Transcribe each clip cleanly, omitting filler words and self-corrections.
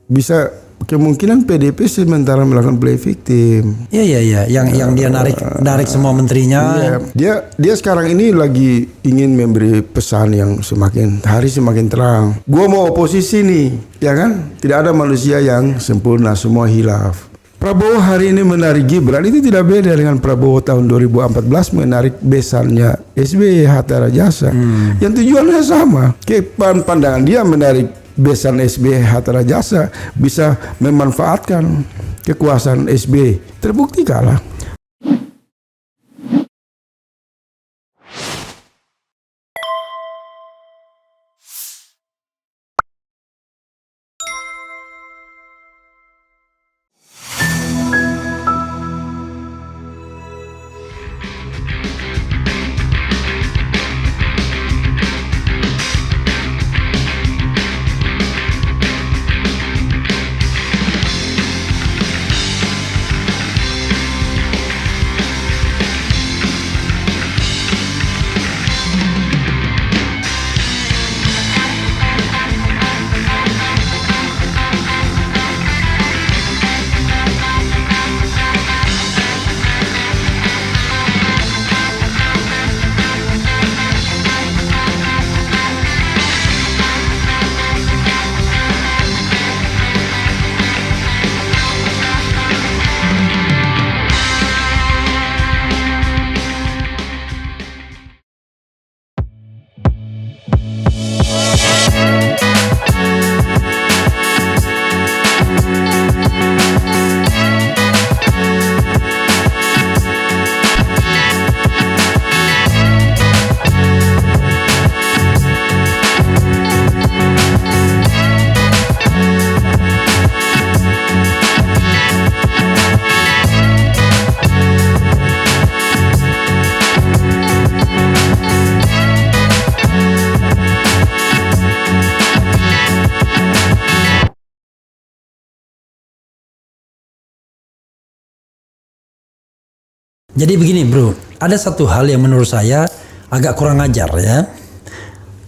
bisa kemungkinan PDP sementara melakukan play victim. Iya. Yang dia narik semua menterinya. Iya. Dia sekarang ini lagi ingin memberi pesan yang semakin hari semakin terang. Gua mau oposisi nih, ya kan? Tidak ada manusia yang sempurna, semua hilaf. Prabowo hari ini menarik Gibran itu tidak beda dengan Prabowo tahun 2014 menarik besannya SBY Hatta Rajasa. Yang tujuannya sama. Pandangan dia menarik besan SBY Hatta Rajasa bisa memanfaatkan kekuasaan SBY. Terbukti kalah. Jadi begini bro, ada satu hal yang menurut saya agak kurang ajar ya.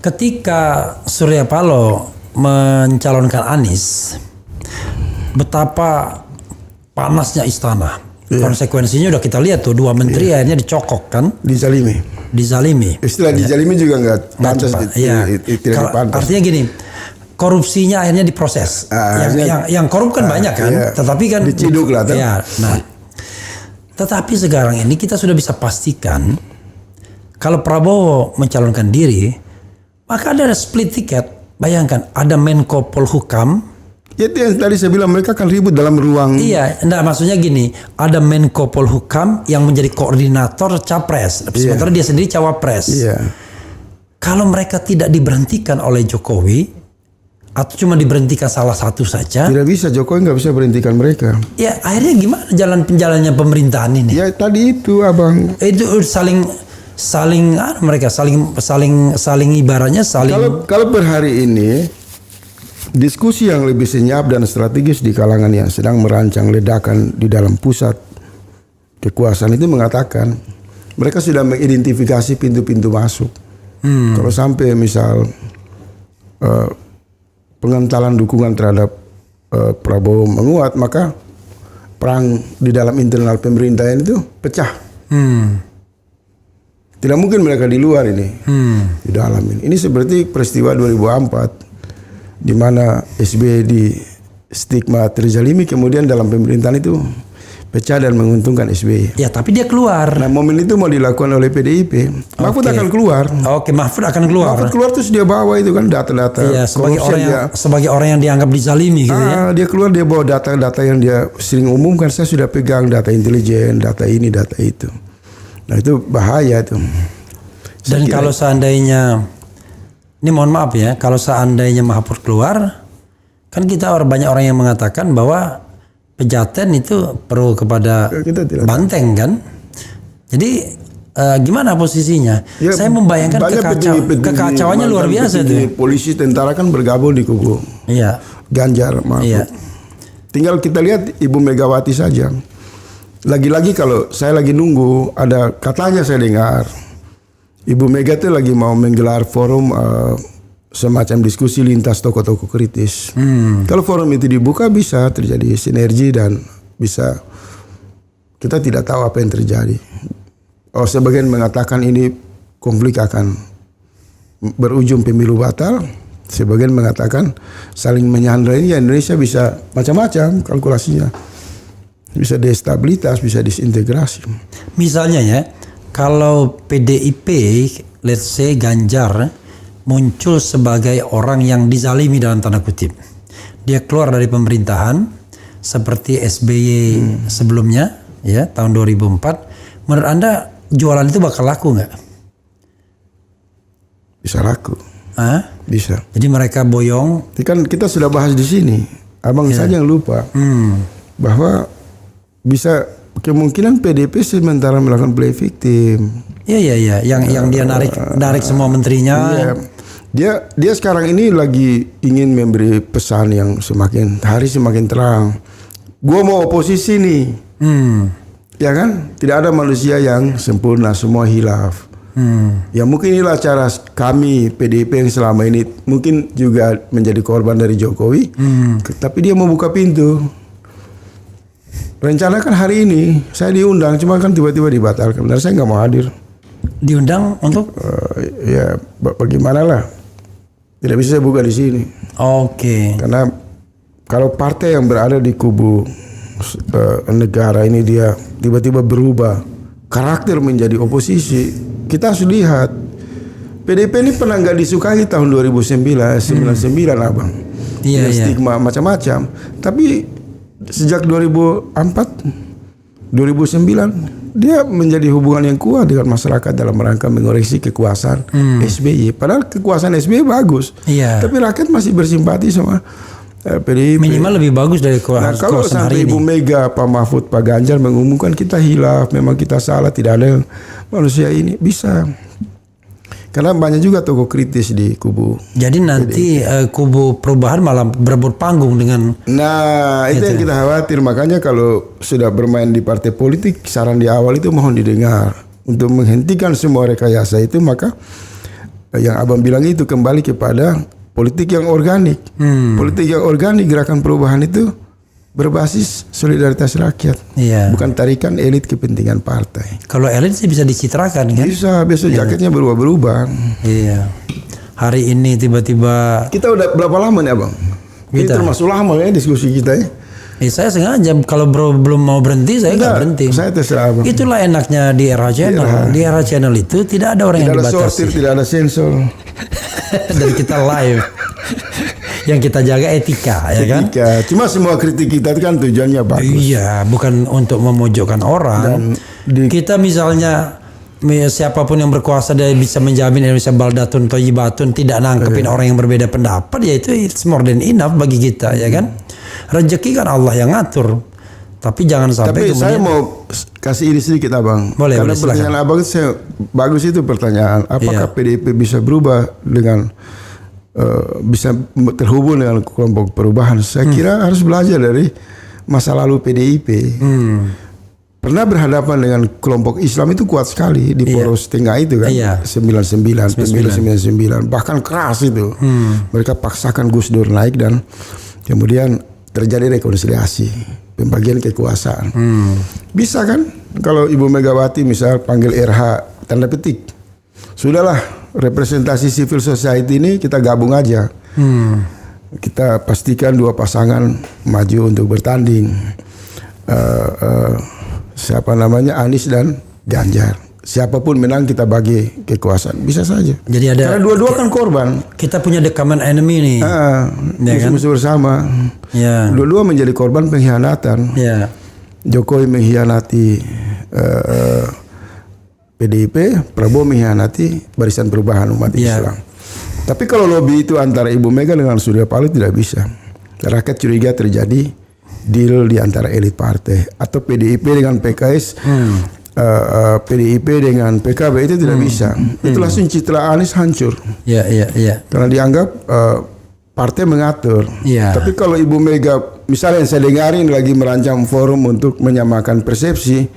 Ketika Surya Paloh mencalonkan Anies, betapa panasnya istana. Konsekuensinya udah kita lihat tuh, dua menteri akhirnya dicokok kan. Dizalimi. Istilah dizalimi juga nggak pantas. Tidak pantas. Artinya gini, korupsinya akhirnya diproses. Yang korup kan banyak kan, tetapi kan diciduk lah. Tetapi sekarang ini kita sudah bisa pastikan kalau Prabowo mencalonkan diri, maka ada split tiket. Bayangkan ada Menko Polhukam. Ya, itu yang tadi saya bilang mereka akan ribut dalam ruang. Iya, maksudnya gini, ada Menko Polhukam yang menjadi koordinator capres, sementara dia sendiri cawapres. Iya. Kalau mereka tidak diberhentikan oleh Jokowi, atau cuma diberhentikan salah satu saja. Tidak bisa, Jokowi nggak bisa berhentikan mereka. Ya akhirnya gimana penjalannya pemerintahan ini? Ya tadi itu abang. Itu mereka saling ibaratnya saling. Kalau per hari ini diskusi yang lebih senyap dan strategis di kalangan yang sedang merancang ledakan di dalam pusat kekuasaan itu mengatakan mereka sudah mengidentifikasi pintu-pintu masuk. Kalau sampai misal pengentalan dukungan terhadap Prabowo menguat, maka perang di dalam internal pemerintahan itu pecah. Tidak mungkin mereka di luar ini, di dalam ini. Ini seperti peristiwa 2004, di mana SBY di stigma terzalimi, kemudian dalam pemerintahan itu pecah dan menguntungkan SBY. Ya, tapi dia keluar. Nah, momen itu mau dilakukan oleh PDIP. Mahfud akan keluar. Mahfud akan keluar. Mahfud keluar terus dia bawa itu kan data-data. Iya, sebagai orang yang dianggap dizalimi gitu ya. Dia keluar, dia bawa data-data yang dia sering umumkan. Saya sudah pegang data intelijen, data ini, data itu. Nah, itu bahaya itu. Dan kalau seandainya, ini mohon maaf ya, kalau seandainya Mahfud keluar, kan banyak orang yang mengatakan bahwa Pejaten itu perlu kepada Banteng kan. Jadi gimana posisinya? Ya, saya membayangkan kekacauannya luar biasa tuh. Polisi tentara kan bergabung di kubu Ganjar Mahfud. Iya. Tinggal kita lihat Ibu Megawati saja. Lagi-lagi kalau saya lagi nunggu, ada katanya saya dengar Ibu Mega itu lagi mau menggelar forum semacam diskusi lintas tokoh-tokoh kritis. Kalau forum itu dibuka bisa terjadi sinergi dan bisa kita tidak tahu apa yang terjadi. Oh, sebagian mengatakan ini konflik akan berujung pemilu batal. Sebagian mengatakan saling menyandra ini ya Indonesia bisa macam-macam kalkulasinya. Bisa destabilitas, bisa disintegrasi. Misalnya ya, kalau PDIP, let's say Ganjar muncul sebagai orang yang dizalimi dalam tanda kutip. Dia keluar dari pemerintahan seperti SBY sebelumnya, ya tahun 2004. Menurut Anda jualan itu bakal laku nggak? Bisa laku. Hah? Bisa. Jadi mereka boyong. Kan kita sudah bahas di sini. Abang saja yang lupa bahwa bisa kemungkinan PDP sementara melakukan play victim. Iya. Yang dia narik semua menterinya. Iya. Dia sekarang ini lagi ingin memberi pesan yang semakin hari semakin terang. Gua mau oposisi nih. Ya kan? Tidak ada manusia yang sempurna, semua hilaf. Ya mungkin inilah cara kami PDIP yang selama ini mungkin juga menjadi korban dari Jokowi. Tapi dia membuka pintu. Rencana kan hari ini saya diundang, cuma kan tiba-tiba dibatalkan. Benar saya nggak mau hadir. Diundang untuk? Ya bagaimana lah. Tidak bisa saya buka di sini. Oke. Karena kalau partai yang berada di kubu negara ini dia tiba-tiba berubah karakter menjadi oposisi, kita harus lihat PDIP ini pernah nggak disukai tahun 99 abang. Iya. Stigma macam-macam. Tapi sejak 2004 2009 dia menjadi hubungan yang kuat dengan masyarakat dalam rangka mengoreksi kekuasaan SBY. Padahal kekuasaan SBY bagus. Iya. Tapi rakyat masih bersimpati sama PDIP. Minimal lebih bagus dari Nah, kalau sampai Ibu Mega, Pak Mahfud, Pak Ganjar mengumumkan kita hilaf, memang kita salah, tidak ada yang manusia ini, bisa. Karena banyak juga tokoh kritis di kubu. Jadi nanti kubu perubahan malah berebut panggung dengan. Nah, itu yang kita khawatir. Makanya kalau sudah bermain di partai politik, saran di awal itu mohon didengar. Untuk menghentikan semua rekayasa itu, maka yang abang bilang itu kembali kepada politik yang organik. Politik yang organik, gerakan perubahan itu berbasis solidaritas rakyat. Iya. Bukan tarikan elit kepentingan partai. Kalau elit sih bisa dicitrakan kan? Bisa, besok jaketnya berubah-berubah. Iya. Hari ini tiba-tiba. Kita udah berapa lama nih abang? Ini termasuk lama ya diskusi kita ya. Saya sengaja kalau bro belum mau berhenti saya nggak berhenti. Saya terserah abang. Itulah enaknya di RH Channel. Di RH Channel itu tidak ada orang yang dibatasi. Tidak ada sortir, tidak ada sensor. Dan kita live. Yang kita jaga etika, ya kan? Cuma semua kritik kita kan tujuannya bagus. Iya, bukan untuk memojokkan orang. Kita misalnya siapapun yang berkuasa dia bisa menjamin Indonesia baldatun thayyibatun, tidak nangkepin orang yang berbeda pendapat, ya itu it's more than enough bagi kita, ya kan? Rezeki kan Allah yang ngatur. Tapi jangan sampai. Tapi saya mau kasih ini sedikit abang. Boleh, karena pertanyaan abang saya bagus itu pertanyaan. Apakah PDIP bisa berubah dengan bisa terhubung dengan kelompok perubahan? Saya kira harus belajar dari masa lalu PDIP. Pernah berhadapan dengan kelompok Islam itu kuat sekali di poros tengah itu kan. 99, pemilu 99, bahkan keras itu. Mereka paksakan Gus Dur naik dan kemudian terjadi rekonsiliasi, pembagian kekuasaan. Bisa kan kalau Ibu Megawati misal panggil RH tanda petik, sudahlah representasi civil society ini kita gabung aja. Kita pastikan dua pasangan maju untuk bertanding. Siapa namanya, Anies dan Ganjar. Siapapun menang kita bagi kekuasaan, bisa saja. Jadi ada. Karena dua-dua kan korban. Kita punya the common enemy nih. Musuh-musuh bersama. Ya. Dua-dua menjadi korban pengkhianatan. Ya. Jokowi mengkhianati PDIP, Prabowo mengkhianati Barisan Perubahan Umat Islam. Tapi kalau lobby itu antara Ibu Mega dengan Surya Paloh tidak bisa. Rakyat curiga terjadi deal di antara elit partai, atau PDIP dengan PKS, PDIP dengan PKB, itu tidak bisa. Itu langsung citra Anies hancur. Iya. Karena dianggap partai mengatur. Iya. Tapi kalau Ibu Mega, misalnya yang saya dengarin lagi merancang forum untuk menyamakan persepsi,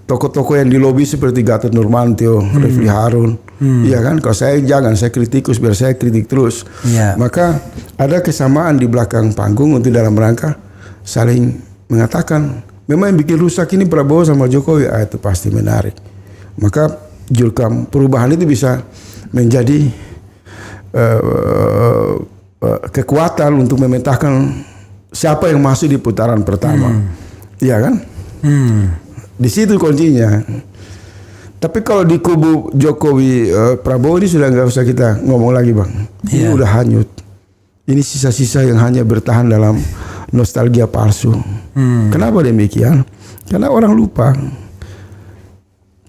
tokoh-tokoh yang di lobi seperti Gatot Nurmantio, Refli Harun, iya kan? Kalau saya jangan, saya kritikus biar saya kritik terus. Iya. Maka ada kesamaan di belakang panggung untuk dalam rangka saling mengatakan, memang yang bikin rusak ini Prabowo sama Jokowi, itu pasti menarik. Maka jurkam perubahan itu bisa menjadi kekuatan untuk memetakan siapa yang masuk di putaran pertama, iya kan? Di situ kuncinya. Tapi kalau di kubu Jokowi Prabowo ini sudah nggak usah kita ngomong lagi, Bang. Ini udah hanyut. Ini sisa-sisa yang hanya bertahan dalam nostalgia palsu. Kenapa demikian? Karena orang lupa.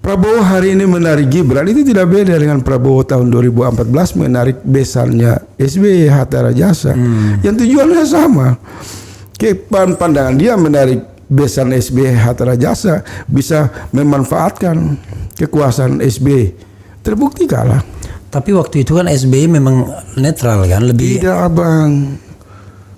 Prabowo hari ini menarik Gibran itu tidak beda dengan Prabowo tahun 2014 menarik besannya SBY Hatta Rajasa. Yang tujuannya sama. Pandangan dia menarik besan SBY Hatta Rajasa bisa memanfaatkan kekuasaan SBY. Terbukti kalah. Tapi waktu itu kan SBY memang netral kan, lebih. Tidak, Abang.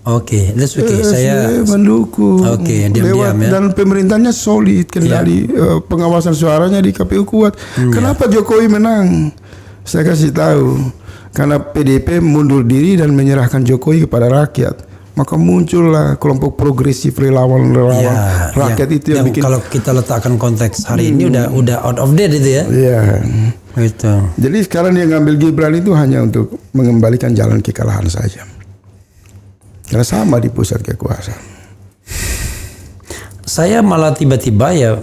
Oke, that's okay. Saya mendukung. Oke, diam-diam ya. Dan pemerintahnya solid, kendali pengawasan suaranya di KPU kuat. Kenapa Jokowi menang? Saya kasih tahu. Karena PDIP mundur diri dan menyerahkan Jokowi kepada rakyat. Maka muncullah kelompok progresif relawan rakyat itu yang bikin. Kalau kita letakkan konteks hari ini udah out of date itu ya. Iya. Gitu. Jadi sekarang dia ngambil Gibran itu hanya untuk mengembalikan jalan kekalahan saja. Karena sama di pusat kekuasaan. Saya malah tiba-tiba ya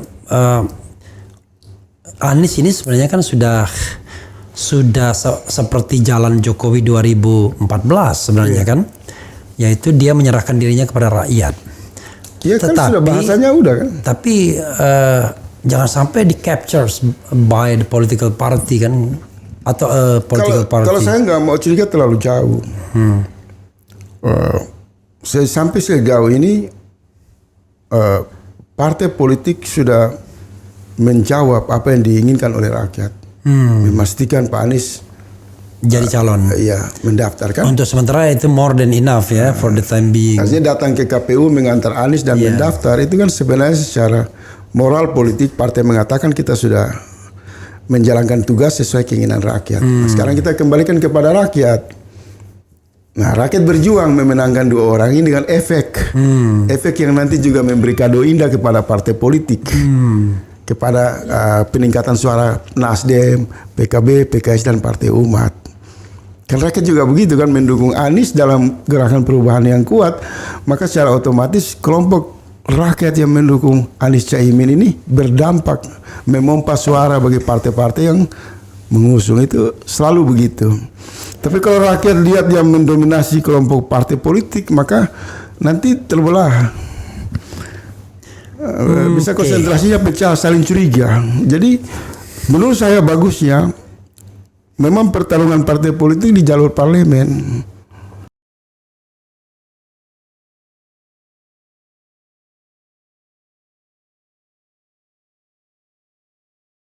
Anies ini sebenarnya kan sudah seperti jalan Jokowi 2014 sebenarnya kan, yaitu dia menyerahkan dirinya kepada rakyat. Iya kan sudah bahasanya udah kan. Tapi jangan sampai di capture by the political party kan, atau political party. Kalau saya nggak mau curiga terlalu jauh. Sampai sejauh ini partai politik sudah menjawab apa yang diinginkan oleh rakyat, memastikan Pak Anies jadi calon. Iya, mendaftarkan. Untuk sementara itu more than enough ya, for the time being. Artinya datang ke KPU mengantar Anies dan mendaftar itu kan sebenarnya secara moral politik partai mengatakan kita sudah menjalankan tugas sesuai keinginan rakyat. Nah, sekarang kita kembalikan kepada rakyat. Nah, rakyat berjuang memenangkan dua orang ini dengan efek yang nanti juga memberi kado indah kepada partai politik, kepada peningkatan suara Nasdem, PKB, PKS dan Partai Umat. Kan rakyat juga begitu kan, mendukung Anies dalam gerakan perubahan yang kuat, maka secara otomatis kelompok rakyat yang mendukung Anies Caimin ini berdampak memompa suara bagi partai-partai yang mengusung, itu selalu begitu. Tapi kalau rakyat lihat yang mendominasi kelompok partai politik, maka nanti terbelah. Bisa konsentrasinya pecah, saling curiga. Jadi menurut saya bagusnya memang pertarungan partai politik di jalur parlemen.